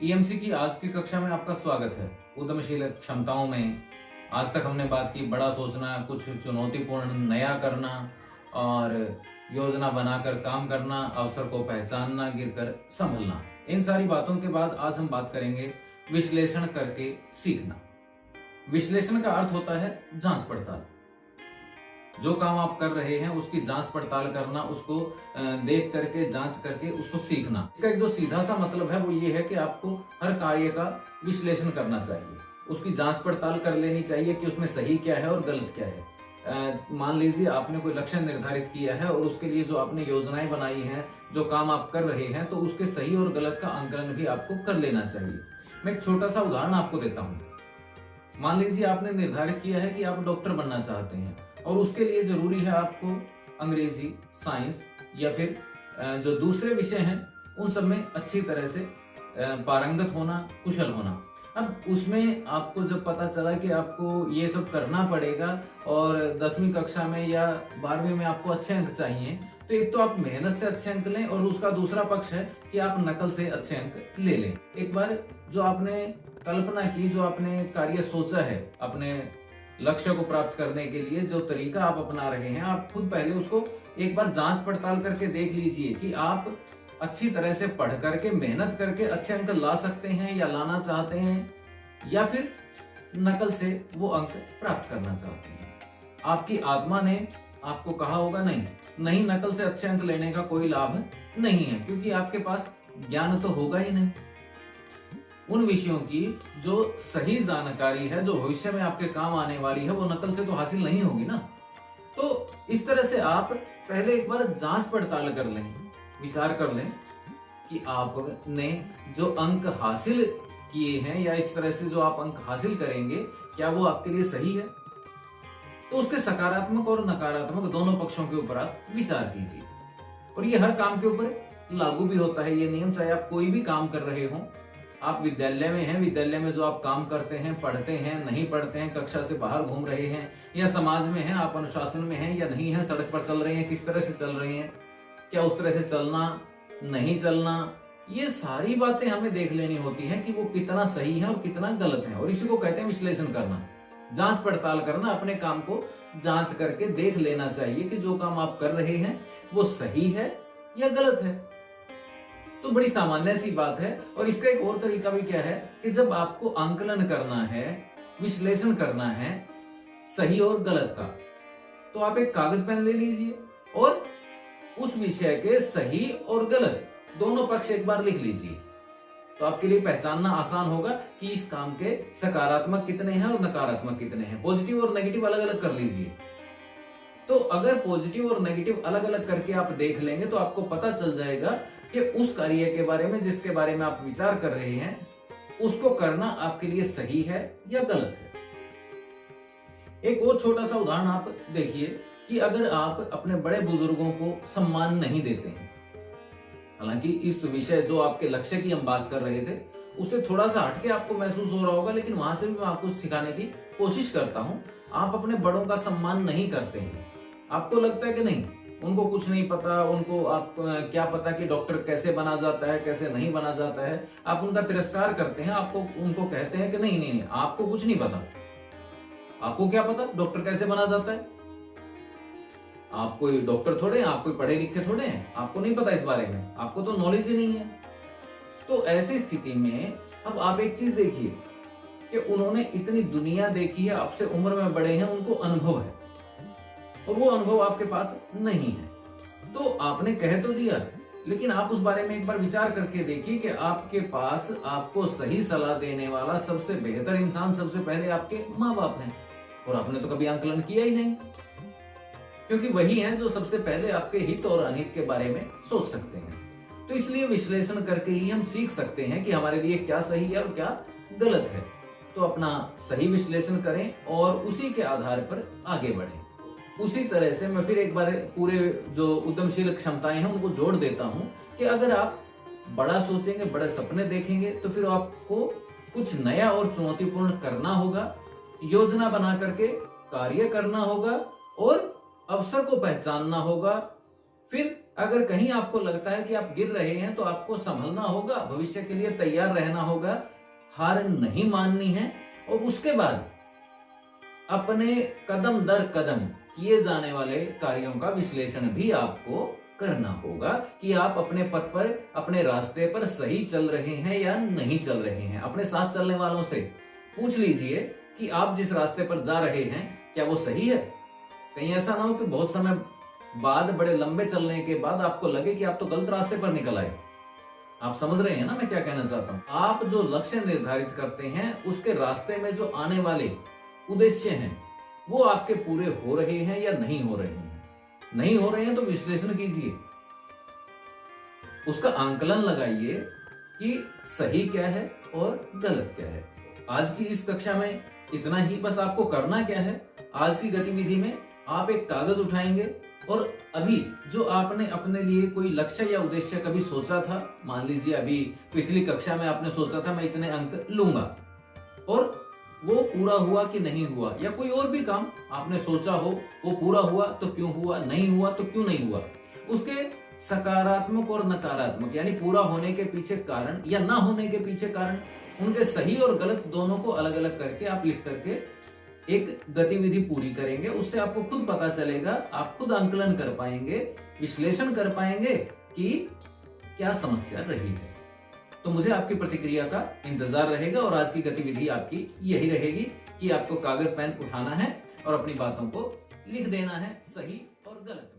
EMC की आज की कक्षा में आपका स्वागत है। उद्यमशील क्षमताओं में आज तक हमने बात की बड़ा सोचना, कुछ चुनौतीपूर्ण नया करना और योजना बनाकर काम करना, अवसर को पहचानना, गिरकर संभलना। इन सारी बातों के बाद आज हम बात करेंगे विश्लेषण करके सीखना। विश्लेषण का अर्थ होता है जांच पड़ताल। जो काम आप कर रहे हैं उसकी जांच पड़ताल करना, उसको देख करके जांच करके उसको सीखना। इसका एक जो सीधा सा मतलब है वो ये है कि आपको हर कार्य का विश्लेषण करना चाहिए, उसकी जांच पड़ताल कर लेनी चाहिए कि उसमें सही क्या है और गलत क्या है। मान लीजिए आपने कोई लक्ष्य निर्धारित किया है और उसके लिए जो आपने योजनाएं बनाई हैं, जो काम आप कर रहे हैं, तो उसके सही और गलत का आंकलन भी आपको कर लेना चाहिए। मैं एक छोटा सा उदाहरण आपको देता हूँ। मान लीजिए आपने निर्धारित किया है कि आप डॉक्टर बनना चाहते हैं और उसके लिए जरूरी है आपको अंग्रेजी, साइंस या फिर जो दूसरे विषय हैं उन सब में अच्छी तरह से पारंगत होना, कुशल होना। अब उसमें आपको जब पता चला कि आपको ये सब करना पड़ेगा और 10वीं कक्षा में या 12वीं में आपको अच्छे अंक चाहिए, तो एक तो आप मेहनत से अच्छे अंक लें और उसका दूसरा पक्ष है कि आप नकल से अच्छे अंक ले लें। एक बार जो आपने कल्पना की, जो आपने कार्य सोचा है, अपने लक्ष्य को प्राप्त करने के लिए जो तरीका आप अपना रहे हैं, आप खुद पहले उसको एक बार जांच पड़ताल करके देख लीजिए कि आप अच्छी तरह से पढ़ करके, मेहनत करके अच्छे अंक ला सकते हैं या लाना चाहते हैं, या फिर नकल से वो अंक प्राप्त करना चाहते हैं। आपकी आत्मा ने आपको कहा होगा नहीं, नकल से अच्छे अंक लेने का कोई लाभ नहीं है, क्योंकि आपके पास ज्ञान तो होगा ही नहीं। उन विषयों की जो सही जानकारी है, जो भविष्य में आपके काम आने वाली है, वो नकल से तो हासिल नहीं होगी ना। तो इस तरह से आप पहले एक बार जांच पड़ताल कर लें, विचार कर लें कि आपने जो अंक हासिल किए हैं या इस तरह से जो आप अंक हासिल करेंगे, क्या वो आपके लिए सही है। तो उसके सकारात्मक और नकारात्मक दोनों पक्षों के ऊपर आप विचार कीजिए। और ये हर काम के ऊपर लागू भी होता है ये नियम, चाहे आप कोई भी काम कर रहे हो। आप विद्यालय में हैं, विद्यालय में जो आप काम करते हैं, पढ़ते हैं, नहीं पढ़ते हैं, कक्षा से बाहर घूम रहे हैं, या समाज में हैं, आप अनुशासन में हैं या नहीं हैं, सड़क पर चल रहे हैं, किस तरह से चल रहे हैं, क्या उस तरह से चलना, नहीं चलना, ये सारी बातें हमें देख लेनी होती हैं कि वो कितना सही है और कितना गलत है। और इसी को कहते हैं विश्लेषण करना, जांच पड़ताल करना। अपने काम को जांच करके देख लेना चाहिए कि जो काम आप कर रहे हैं वो सही है या गलत है। तो बड़ी सामान्य सी बात है। और इसका एक और तरीका भी क्या है कि जब आपको आंकलन करना है, विश्लेषण करना है सही और गलत का, तो आप एक कागज पेन ले लीजिए और उस विषय के सही और गलत दोनों पक्ष एक बार लिख लीजिए। तो आपके लिए पहचानना आसान होगा कि इस काम के सकारात्मक कितने हैं और नकारात्मक कितने हैं। पॉजिटिव और नेगेटिव अलग अलग कर लीजिए। तो अगर पॉजिटिव और नेगेटिव अलग अलग करके आप देख लेंगे तो आपको पता चल जाएगा कि उस कार्य के बारे में जिसके बारे में आप विचार कर रहे हैं, उसको करना आपके लिए सही है या गलत है। एक और छोटा सा उदाहरण आप देखिए कि अगर आप अपने बड़े बुजुर्गों को सम्मान नहीं देते हैं, हालांकि इस विषय जो आपके लक्ष्य की हम बात कर रहे थे उससे थोड़ा सा हटके आपको महसूस हो रहा होगा, लेकिन वहां से भी मैं आपको सिखाने की कोशिश करता हूं। आप अपने बड़ों का सम्मान नहीं करते हैं, आपको लगता है कि नहीं उनको कुछ नहीं पता, उनको आप क्या पता कि डॉक्टर कैसे बना जाता है, कैसे नहीं बना जाता है। आप उनका तिरस्कार करते हैं, आपको उनको कहते हैं कि नहीं आपको कुछ नहीं पता। आपको क्या पता डॉक्टर कैसे बना जाता है? आप कोई डॉक्टर थोड़े हैं, आप कोई पढ़े लिखे थोड़े हैं, आपको नहीं पता इस बारे में, आपको तो नॉलेज ही नहीं है। तो ऐसी स्थिति में अब आप एक चीज देखिए कि उन्होंने इतनी दुनिया देखी है, आपसे उम्र में बड़े हैं, उनको अनुभव है और वो अनुभव आपके पास नहीं है। तो आपने कह तो दिया, लेकिन आप उस बारे में एक बार विचार करके देखिए कि आपके पास आपको सही सलाह देने वाला सबसे बेहतर इंसान सबसे पहले आपके माँ बाप हैं, और आपने तो कभी आंकलन किया ही नहीं, क्योंकि वही हैं जो सबसे पहले आपके हित और अनित के बारे में सोच सकते हैं। तो इसलिए विश्लेषण करके ही हम सीख सकते हैं कि हमारे लिए क्या सही है और क्या गलत है। तो अपना सही विश्लेषण करें और उसी के आधार पर आगे बढ़ें। उसी तरह से मैं फिर एक बार पूरे जो उद्यमशील क्षमताएं हैं उनको जोड़ देता हूं कि अगर आप बड़ा सोचेंगे, बड़े सपने देखेंगे, तो फिर आपको कुछ नया और चुनौतीपूर्ण करना होगा, योजना बना करके कार्य करना होगा और अवसर को पहचानना होगा, फिर अगर कहीं आपको लगता है कि आप गिर रहे हैं तो आपको संभलना होगा, भविष्य के लिए तैयार रहना होगा, हार नहीं माननी है। और उसके बाद अपने कदम दर कदम किए जाने वाले कार्यों का विश्लेषण भी आपको करना होगा कि आप अपने पथ पर, अपने रास्ते पर सही चल रहे हैं या नहीं चल रहे हैं। अपने साथ चलने वालों से पूछ लीजिए कि आप जिस रास्ते पर जा रहे हैं क्या वो सही है। कहीं ऐसा ना हो कि बहुत समय बाद, बड़े लंबे चलने के बाद आपको लगे कि आप तो गलत रास्ते पर निकल आए। आप समझ रहे हैं ना मैं क्या कहना चाहता हूं। आप जो लक्ष्य निर्धारित करते हैं उसके रास्ते में जो आने वाले उद्देश्य हैं वो आपके पूरे हो रहे हैं या नहीं हो रहे हैं। नहीं हो रहे हैं तो विश्लेषण कीजिए, उसका आंकलन लगाइए कि सही क्या है और गलत क्या है। आज की इस कक्षा में इतना ही। बस आपको करना क्या है, आज की गतिविधि में आप एक कागज उठाएंगे और अभी जो आपने अपने लिए कोई लक्ष्य या उद्देश्य कभी सोचा था, मान लीजिए अभी पिछली कक्षा में आपने सोचा था मैं इतने अंक लूंगा, और वो पूरा हुआ कि नहीं हुआ, या कोई और भी काम आपने सोचा हो वो पूरा हुआ तो क्यों हुआ, नहीं हुआ तो क्यों नहीं हुआ, उसके सकारात्मक और नकारात्मक यानी पूरा होने के पीछे कारण या ना होने के पीछे कारण, उनके सही और गलत दोनों को अलग अलग करके आप लिख करके एक गतिविधि पूरी करेंगे। उससे आपको खुद पता चलेगा, आप खुद आंकलन कर पाएंगे, विश्लेषण कर पाएंगे कि क्या समस्या रही है। तो मुझे आपकी प्रतिक्रिया का इंतजार रहेगा और आज की गतिविधि आपकी यही रहेगी कि आपको कागज पेन उठाना है और अपनी बातों को लिख देना है, सही और गलत।